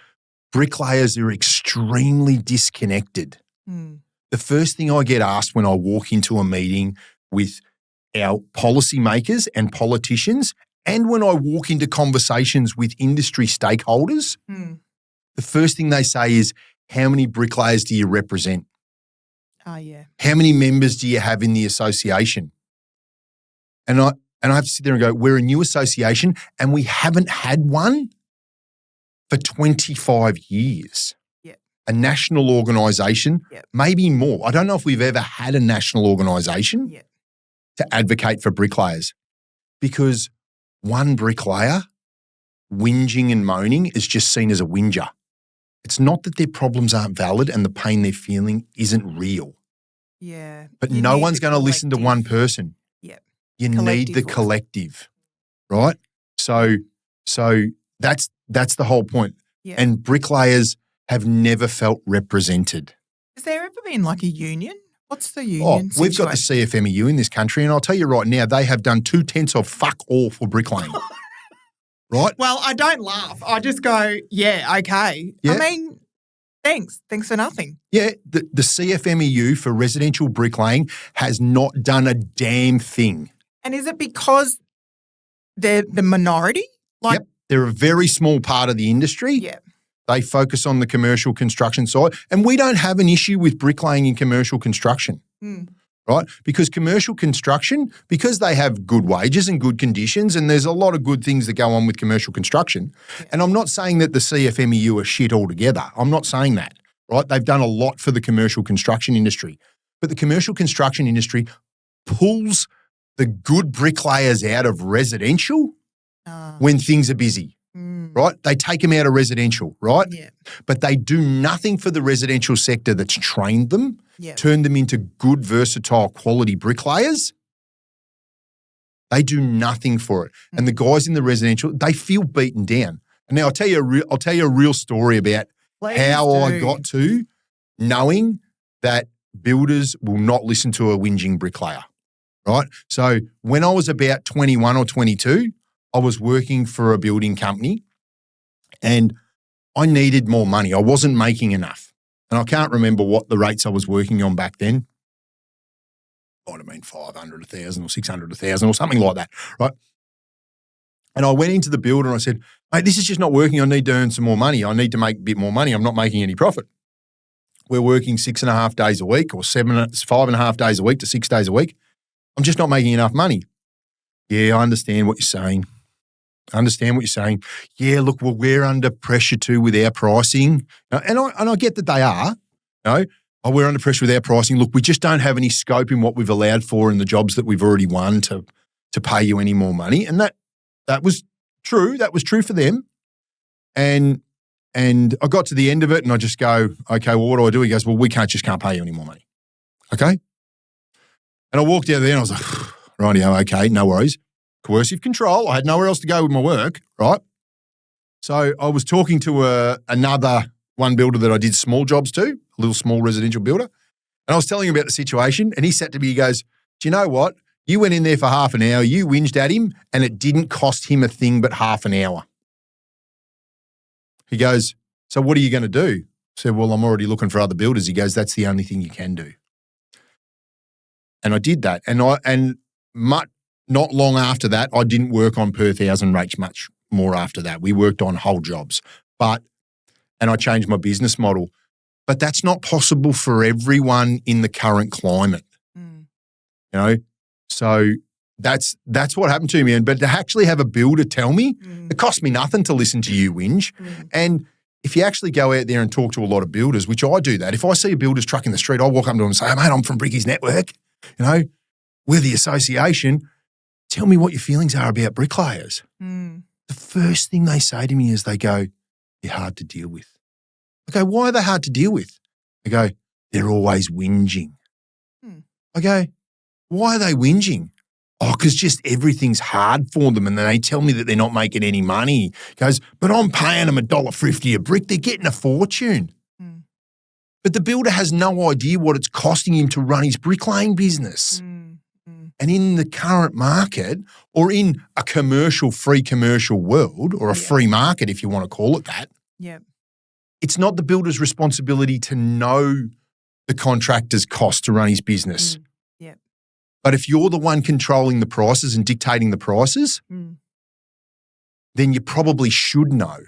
Speaker 1: bricklayers are extremely disconnected. The first thing I get asked when I walk into a meeting with our policymakers and politicians, and when I walk into conversations with industry stakeholders, the first thing they say is, how many bricklayers do you represent?
Speaker 2: Oh, yeah.
Speaker 1: How many members do you have in the association? And I have to sit there and go, we're a new association and we haven't had one for 25 years.
Speaker 2: Yeah.
Speaker 1: A national organisation, maybe more. I don't know if we've ever had a national organisation to advocate for bricklayers because one bricklayer whinging and moaning is just seen as a whinger. It's not that their problems aren't valid and the pain they're feeling isn't real.
Speaker 2: Yeah.
Speaker 1: But no one's going to listen to one person.
Speaker 2: Yeah.
Speaker 1: You need the collective, right? So that's the whole point.
Speaker 2: Yeah.
Speaker 1: And bricklayers have never felt represented.
Speaker 2: Has there ever been like a union? What's the union situation?
Speaker 1: We've got the CFMEU in this country, and I'll tell you right now, they have done 2/10 of fuck all for bricklaying. Right?
Speaker 2: Well, I don't laugh. I just go, yeah, okay.
Speaker 1: Yeah.
Speaker 2: I mean, thanks. Thanks for nothing.
Speaker 1: Yeah, the CFMEU for residential bricklaying has not done a damn thing.
Speaker 2: And is it because they're the minority? Like,
Speaker 1: Yep. They're a very small part of the industry.
Speaker 2: Yeah.
Speaker 1: They focus on the commercial construction side. And we don't have an issue with bricklaying in commercial construction, right? Because commercial construction, because they have good wages and good conditions, and there's a lot of good things that go on with commercial construction. Yeah. And I'm not saying that the CFMEU are shit altogether. I'm not saying that, right? They've done a lot for the commercial construction industry. But the commercial construction industry pulls the good bricklayers out of residential when things are busy. Right? They take them out of residential, right?
Speaker 2: Yeah.
Speaker 1: But they do nothing for the residential sector that's trained them, turned them into good, versatile, quality bricklayers. They do nothing for it. And the guys in the residential, they feel beaten down. And now I'll tell you a real story about how I got to knowing that builders will not listen to a whinging bricklayer, right? So when I was about 21 or 22, I was working for a building company and I needed more money. I wasn't making enough. And I can't remember what the rates I was working on back then. Might have been 500, 1,000 or 600, 1,000 or something like that, right? And I went into the builder and I said, mate, this is just not working. I need to earn some more money. I need to make a bit more money. I'm not making any profit. We're working 6.5 days a week or 5.5 days a week to 6 days a week. I'm just not making enough money. Yeah, I understand what you're saying. Yeah, look, well, we're under pressure too with our pricing. And I get that they are. We're under pressure with our pricing. Look, we just don't have any scope in what we've allowed for in the jobs that we've already won to pay you any more money. And that was true. That was true for them. And I got to the end of it and I just go, okay, well, what do I do? He goes, well, we can't pay you any more money. Okay? And I walked out there and I was like, rightio, okay, no worries. Coercive control. I had nowhere else to go with my work, right? So I was talking to another one builder that I did small jobs to, a little small residential builder, and I was telling him about the situation, and he said to me, he goes, do you know what? You went in there for half an hour, you whinged at him, and it didn't cost him a thing but half an hour. He goes, so what are you going to do? I said, well, I'm already looking for other builders. He goes, that's the only thing you can do. And I did that, not long after that, I didn't work on per thousand rates much more after that. We worked on whole jobs, and I changed my business model. But that's not possible for everyone in the current climate, So that's what happened to me. But to actually have a builder tell me, it cost me nothing to listen to you whinge. And if you actually go out there and talk to a lot of builders, which I do that, if I see a builder's truck in the street, I'll walk up to them and say, hey, mate, I'm from Bricky's Network. We're the association. Tell me what your feelings are about bricklayers. The first thing they say to me is they go, you're hard to deal with. I go, why are they hard to deal with? They go, they're always whinging. I go, why are they whinging? Oh, because just everything's hard for them and then they tell me that they're not making any money. He goes, but I'm paying them $1.50 a brick. They're getting a fortune. But the builder has no idea what it's costing him to run his bricklaying business. And in the current market or in a free commercial world or a free market, if you want to call it that, it's not the builder's responsibility to know the contractor's cost to run his business. But if you're the one controlling the prices and dictating the prices, then you probably should know.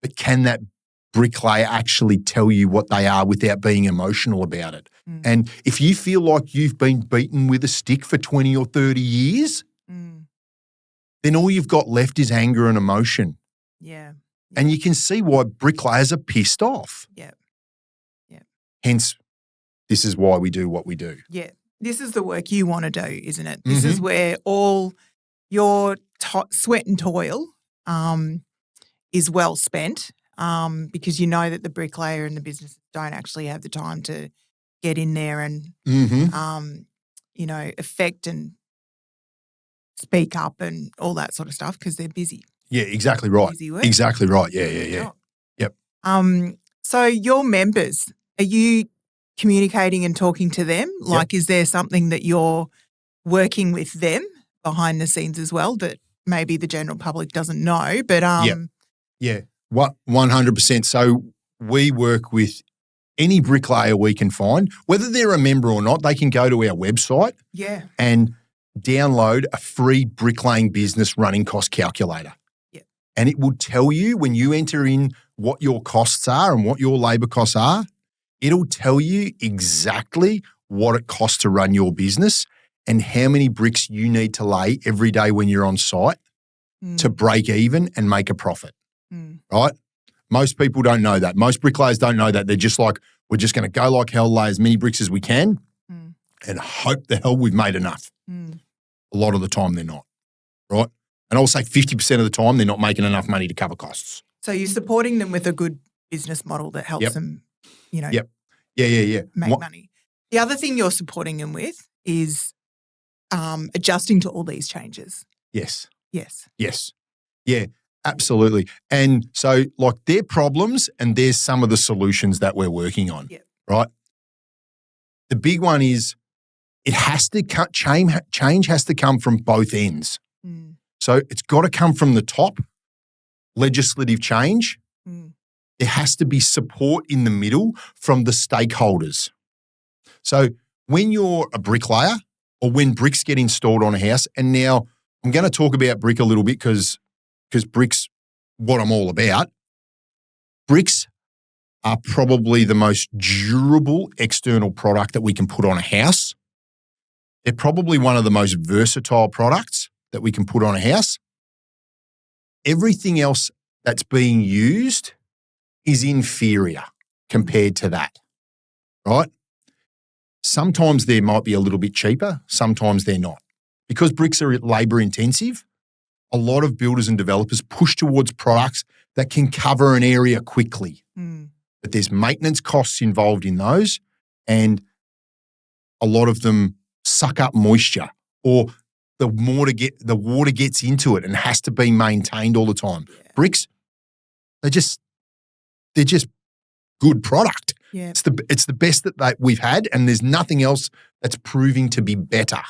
Speaker 1: But can that bricklayer actually tell you what they are without being emotional about it? And if you feel like you've been beaten with a stick for 20 or 30 years, then all you've got left is anger and emotion. And you can see why bricklayers are pissed off. Hence, this is why we do what we do.
Speaker 2: This is the work you want to do, isn't it? This is where all your sweat and toil is well spent because you know that the bricklayer and the business don't actually have the time to get in there and, affect and speak up and all that sort of stuff because they're busy.
Speaker 1: Yeah, exactly right.
Speaker 2: Busy work.
Speaker 1: Exactly right. Yeah. Yep.
Speaker 2: So your members, are you communicating and talking to them? Like, is there something that you're working with them behind the scenes as well that maybe the general public doesn't know? But
Speaker 1: Yeah, what 100%. So we work with any bricklayer we can find, whether they're a member or not. They can go to our website and download a free bricklaying business running cost calculator. And it will tell you when you enter in what your costs are and what your labour costs are, it'll tell you exactly what it costs to run your business and how many bricks you need to lay every day when you're on site to break even and make a profit, right? Most people don't know that. Most bricklayers don't know that. They're just like, we're just going to go like hell, lay as many bricks as we can and hope the hell we've made enough. A lot of the time they're not, right? And I'll say 50% of the time they're not making enough money to cover costs.
Speaker 2: So you're supporting them with a good business model that helps them, make money. The other thing you're supporting them with is adjusting to all these changes.
Speaker 1: Yes.
Speaker 2: Yes.
Speaker 1: Yeah, absolutely. And so like they're problems and there's some of the solutions that we're working on, right? The big one is it has to change has to come from both ends. So it's got to come from the top, legislative change. There has to be support in the middle from the stakeholders. So when you're a bricklayer or when bricks get installed on a house, and now I'm going to talk about brick a little bit because brick's what I'm all about. Bricks are probably the most durable external product that we can put on a house. They're probably one of the most versatile products that we can put on a house. Everything else that's being used is inferior compared to that, right? Sometimes they might be a little bit cheaper, sometimes they're not. Because bricks are labour intensive, a lot of builders and developers push towards products that can cover an area quickly. But there's maintenance costs involved in those, and a lot of them suck up moisture, or the water gets into it and has to be maintained all the time. Bricks, they're just good product. It's the best that we've had, and there's nothing else that's proving to be better.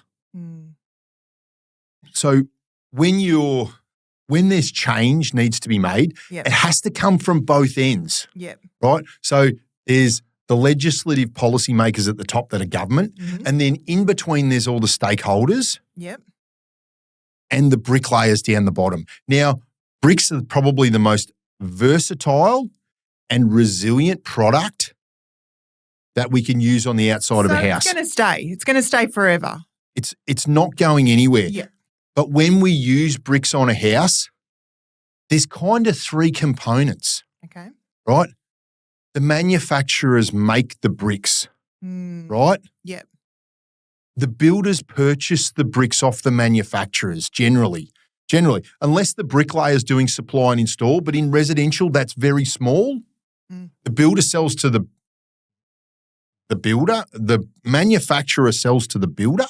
Speaker 1: So when there's change needs to be made, it has to come from both ends. Right? So there's the legislative policymakers at the top that are government, and then in between there's all the stakeholders. And the bricklayers down the bottom. Now, bricks are probably the most versatile and resilient product that we can use on the outside of a house.
Speaker 2: It's going to stay. It's going to stay forever.
Speaker 1: It's not going anywhere. But when we use bricks on a house, there's kind of three components.
Speaker 2: Okay.
Speaker 1: Right? The manufacturers make the bricks. Right? The builders purchase the bricks off the manufacturers generally, unless the bricklayer is doing supply and install, but in residential, that's very small. The builder sells to the builder, the manufacturer sells to the builder,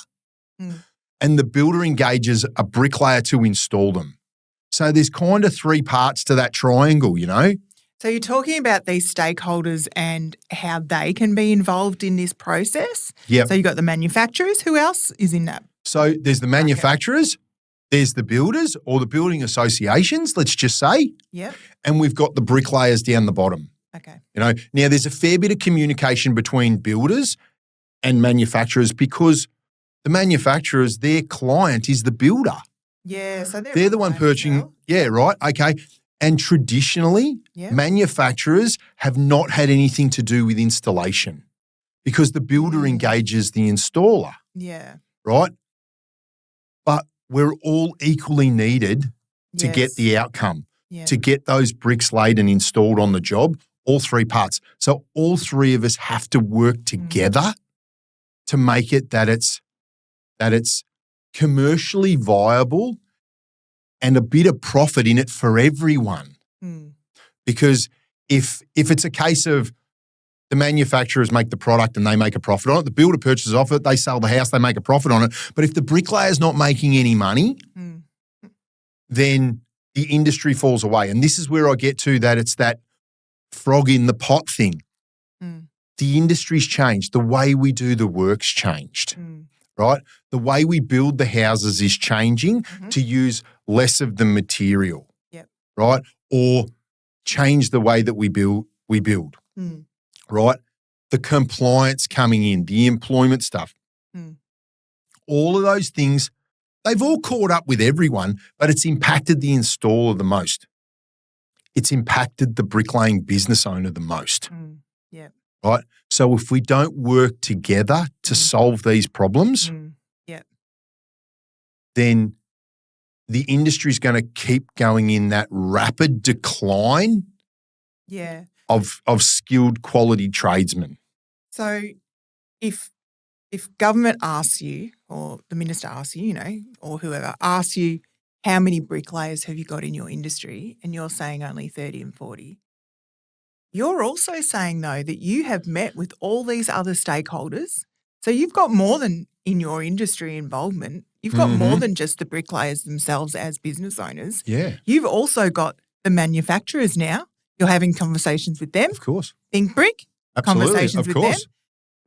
Speaker 1: and the builder engages a bricklayer to install them. So there's kind of three parts to that triangle,
Speaker 2: So you're talking about these stakeholders and how they can be involved in this process. So you've got the manufacturers. Who else is in that?
Speaker 1: So there's the manufacturers, there's the builders or the building associations, let's just say. And we've got the bricklayers down the bottom.
Speaker 2: Okay.
Speaker 1: Now there's a fair bit of communication between builders and manufacturers because the manufacturers, their client is the builder.
Speaker 2: So
Speaker 1: they're the one purchasing. Right. Okay. And traditionally, manufacturers have not had anything to do with installation because the builder engages the installer. Right? But we're all equally needed to get the outcome, to get those bricks laid and installed on the job, all three parts. So all three of us have to work together to make it that it's commercially viable and a bit of profit in it for everyone. Because if it's a case of the manufacturers make the product and they make a profit on it, the builder purchases off it, they sell the house, they make a profit on it. But if the bricklayer's not making any money, then the industry falls away. And this is where I get to that it's that frog in the pot thing. the industry's changed. The way we do the work's changed, right? The way we build the houses is changing to use less of the material, right? Or change the way that we build, right? The compliance coming in, the employment stuff, all of those things, they've all caught up with everyone, but it's impacted the installer the most. It's impacted the bricklaying business owner the most, right? So if we don't work together to solve these problems, then the industry is going to keep going in that rapid decline of skilled quality tradesmen.
Speaker 2: So if government asks you, or the minister asks you, or whoever asks you, how many bricklayers have you got in your industry, and you're saying only 30 and 40, you're also saying, though, that you have met with all these other stakeholders. So you've got more than in your industry involvement. You've got more than just the bricklayers themselves as business owners.
Speaker 1: Yeah.
Speaker 2: You've also got the manufacturers now. You're having conversations with them.
Speaker 1: Of course.
Speaker 2: Think Brick,
Speaker 1: Absolutely.
Speaker 2: conversations with them.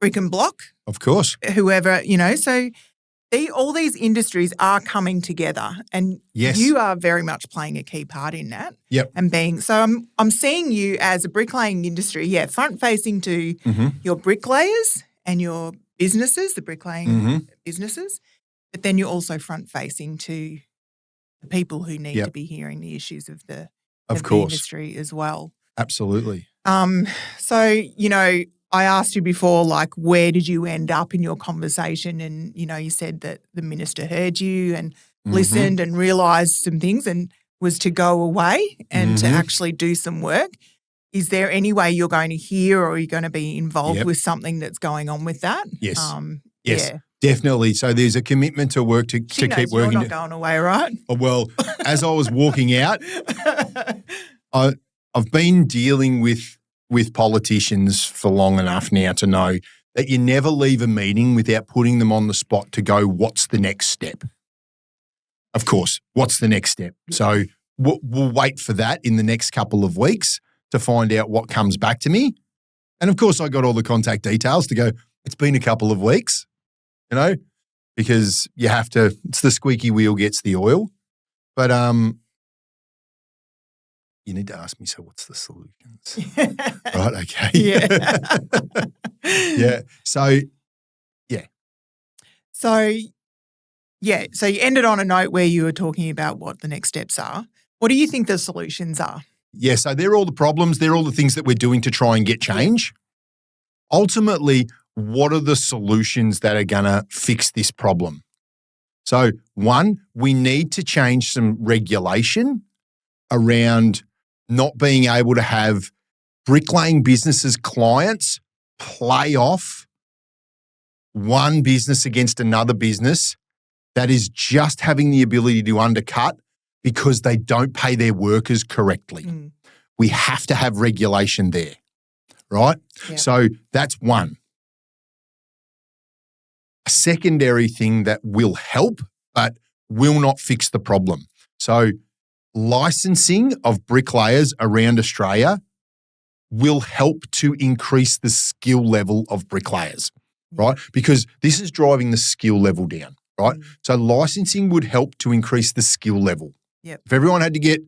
Speaker 2: Brick and Block.
Speaker 1: Of course.
Speaker 2: Whoever, so all these industries are coming together, and you are very much playing a key part in that.
Speaker 1: Yep.
Speaker 2: And I'm seeing you as a bricklaying industry, front facing to your bricklayers and your businesses, the bricklaying businesses, but then you're also front facing to the people who need to be hearing the issues of the industry as well.
Speaker 1: Absolutely.
Speaker 2: So, I asked you before, like, where did you end up in your conversation? And, you said that the minister heard you and listened and realised some things and was to go away and to actually do some work. Is there any way you're going to hear, or are you going to be involved with something that's going on with that?
Speaker 1: Yes. Yes, definitely. So there's a commitment to work to keep working.
Speaker 2: You're not going away, right?
Speaker 1: Well, as I was walking out, I've been dealing with politicians for long enough now to know that you never leave a meeting without putting them on the spot to go, what's the next step? Of course, what's the next step? So we'll wait for that in the next couple of weeks to find out what comes back to me. And of course, I got all the contact details to go, it's been a couple of weeks, because you have to, it's the squeaky wheel gets the oil. But you need to ask me, so what's the solutions? Right, okay. Yeah. So
Speaker 2: you ended on a note where you were talking about what the next steps are. What do you think the solutions are?
Speaker 1: Yeah, so they're all the problems. They're all the things that we're doing to try and get change. Ultimately, what are the solutions that are going to fix this problem? So, one, we need to change some regulation around not being able to have bricklaying businesses' clients play off one business against another business that is just having the ability to undercut because they don't pay their workers correctly. We have to have regulation there, right? Yep. So that's one. A secondary thing that will help but will not fix the problem. So licensing of bricklayers around Australia will help to increase the skill level of bricklayers, right? Because this is driving the skill level down, right? So licensing would help to increase the skill level.
Speaker 2: Yep.
Speaker 1: If everyone had to get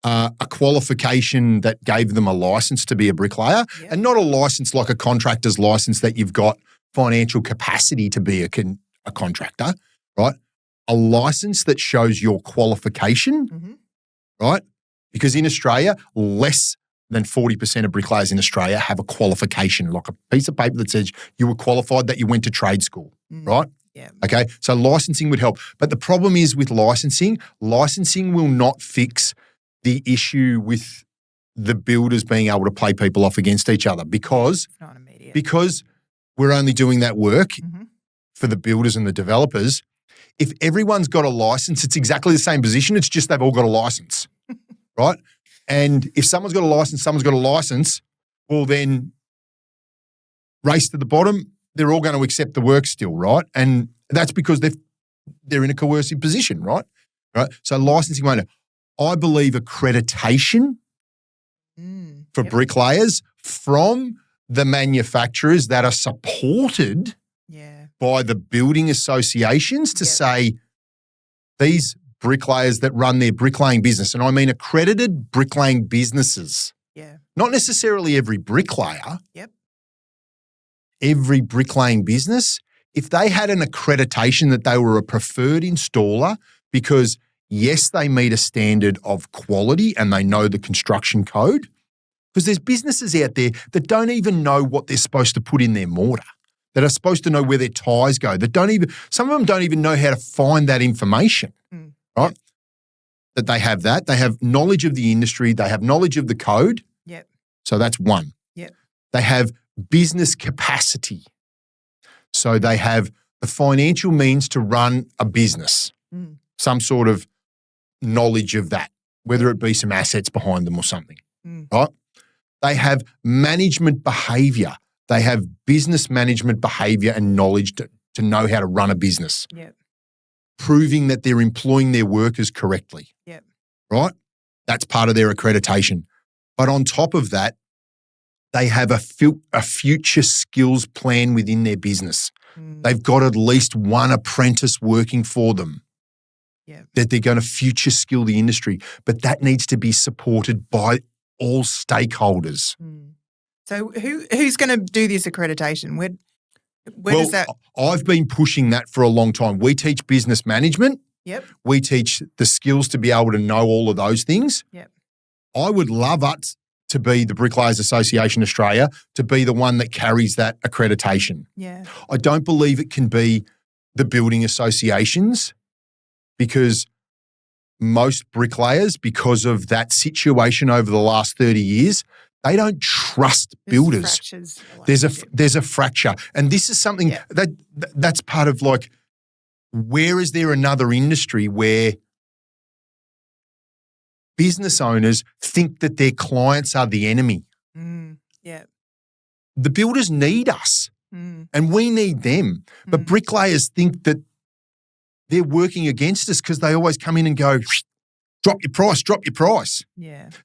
Speaker 1: a qualification that gave them a license to be a bricklayer, and not a license like a contractor's license that you've got financial capacity to be a contractor, right? A license that shows your qualification, right? Because in Australia, less than 40% of bricklayers in Australia have a qualification, like a piece of paper that says you were qualified, that you went to trade school, right?
Speaker 2: Yeah.
Speaker 1: Okay, so licensing would help. But the problem is with licensing will not fix the issue with the builders being able to play people off against each other because we're only doing that work for the builders and the developers. If everyone's got a license, it's exactly the same position. It's just they've all got a license, right? And if someone's got a license, well then race to the bottom, they're all going to accept the work still, right? And that's because they're in a coercive position, right? Right. So licensing won't. I believe accreditation for bricklayers from the manufacturers that are supported by the building associations to say these bricklayers that run their bricklaying business, and I mean accredited bricklaying businesses, not necessarily every bricklayer, every bricklaying business, if they had an accreditation that they were a preferred installer because, yes, they meet a standard of quality and they know the construction code, because there's businesses out there that don't even know what they're supposed to put in their mortar, that are supposed to know where their ties go, some of them don't even know how to find that information, right? That they have that. They have knowledge of the industry. They have knowledge of the code. So that's one. They have business capacity. So they have the financial means to run a business, some sort of knowledge of that, whether it be some assets behind them or something, right? They have management behaviour. They have business management behaviour and knowledge to know how to run a business, proving that they're employing their workers correctly, right? That's part of their accreditation. But on top of that, they have a future skills plan within their business. They've got at least one apprentice working for them that they're going to future skill the industry. But that needs to be supported by all stakeholders.
Speaker 2: So who's going to do this accreditation? Where does that?
Speaker 1: I've been pushing that for a long time. We teach business management. We teach the skills to be able to know all of those things. I would love us to be the Bricklayers Association Australia, to be the one that carries that accreditation. I don't believe it can be the building associations because most bricklayers, because of that situation over the last 30 years, they don't trust builders. There's a fracture. And this is something that's part of like, where is there another industry where business owners think that their clients are the enemy? The builders need us and we need them. But bricklayers think that they're working against us because they always come in and go, drop your price.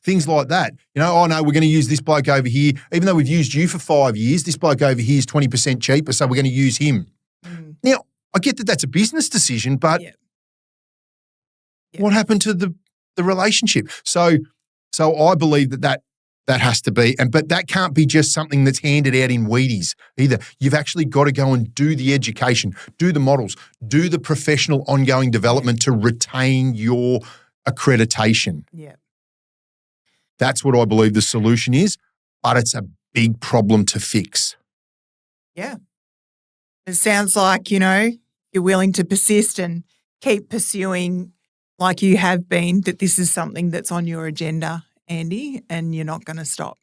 Speaker 1: Things like that. You know, oh no, we're going to use this bloke over here. Even though we've used you for 5 years, this bloke over here is 20% cheaper, so we're going to use him. Now, I get that that's a business decision, but what happened to the relationship? So I believe that has to be, but that can't be just something that's handed out in Wheaties either. You've actually got to go and do the education, do the models, do the professional ongoing development to retain your accreditation. That's what I believe the solution is, but it's a big problem to fix.
Speaker 2: It sounds like, you're willing to persist and keep pursuing like you have been, that this is something that's on your agenda, Andy, and you're not going to stop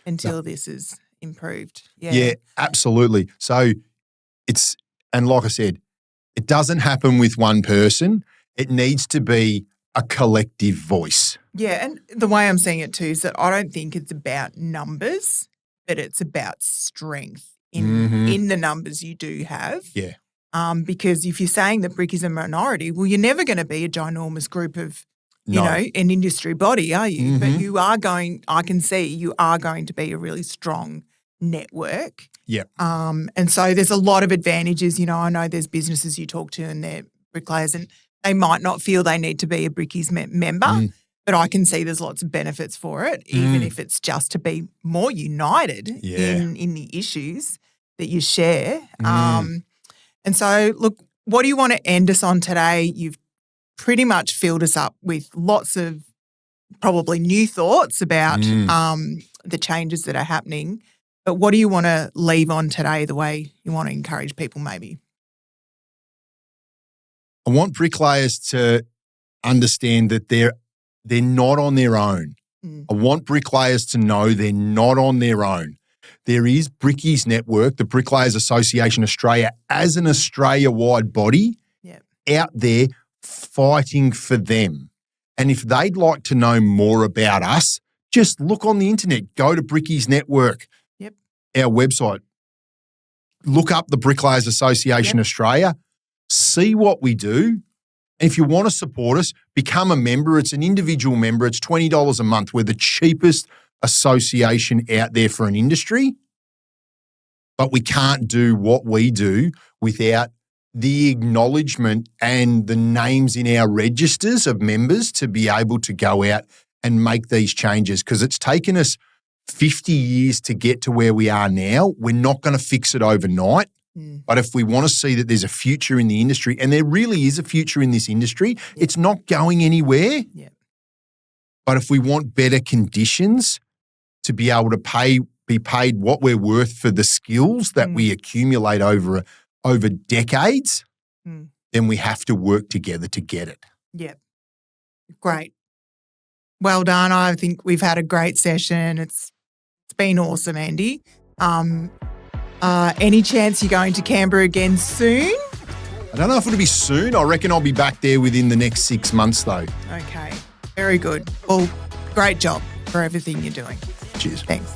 Speaker 2: until this is improved.
Speaker 1: Yeah, absolutely. So and like I said, it doesn't happen with one person. It needs to be a collective voice.
Speaker 2: Yeah, and the way I'm seeing it too is that I don't think it's about numbers, but it's about strength in the numbers you do have. Because if you're saying that brick is a minority, well, you're never going to be a ginormous group of, an industry body, are you? But you are I can see you are going to be a really strong network. And so there's a lot of advantages. I know there's businesses you talk to and they're bricklayers and they might not feel they need to be a Brickies member, but I can see there's lots of benefits for it, even if it's just to be more united in the issues that you share. And so, look, what do you want to end us on today? You've pretty much filled us up with lots of probably new thoughts about the changes that are happening. But what do you want to leave on today, the way you want to encourage people maybe?
Speaker 1: I want bricklayers to understand that they're not on their own. I want bricklayers to know they're not on their own. There is Brickies Network, the Bricklayers Association Australia, as an Australia-wide body out there fighting for them. And if they'd like to know more about us, just look on the internet. Go to Brickies Network, our website. Look up the Bricklayers Association Australia. See what we do. If you want to support us, become a member. It's an individual member. It's $20 a month. We're the cheapest association out there for an industry. But we can't do what we do without the acknowledgement and the names in our registers of members to be able to go out and make these changes, because it's taken us 50 years to get to where we are now. We're not going to fix it overnight. But if we want to see that there's a future in the industry, and there really is a future in this industry, it's not going anywhere. But if we want better conditions to be able to be paid what we're worth for the skills that we accumulate over decades, then we have to work together to get it.
Speaker 2: Yep. Great. Well done. I think we've had a great session. It's been awesome, Andy. Any chance you're going to Canberra again soon?
Speaker 1: I don't know if it'll be soon. I reckon I'll be back there within the next 6 months, though.
Speaker 2: Okay. Very good. Well, great job for everything you're doing.
Speaker 1: Cheers.
Speaker 2: Thanks.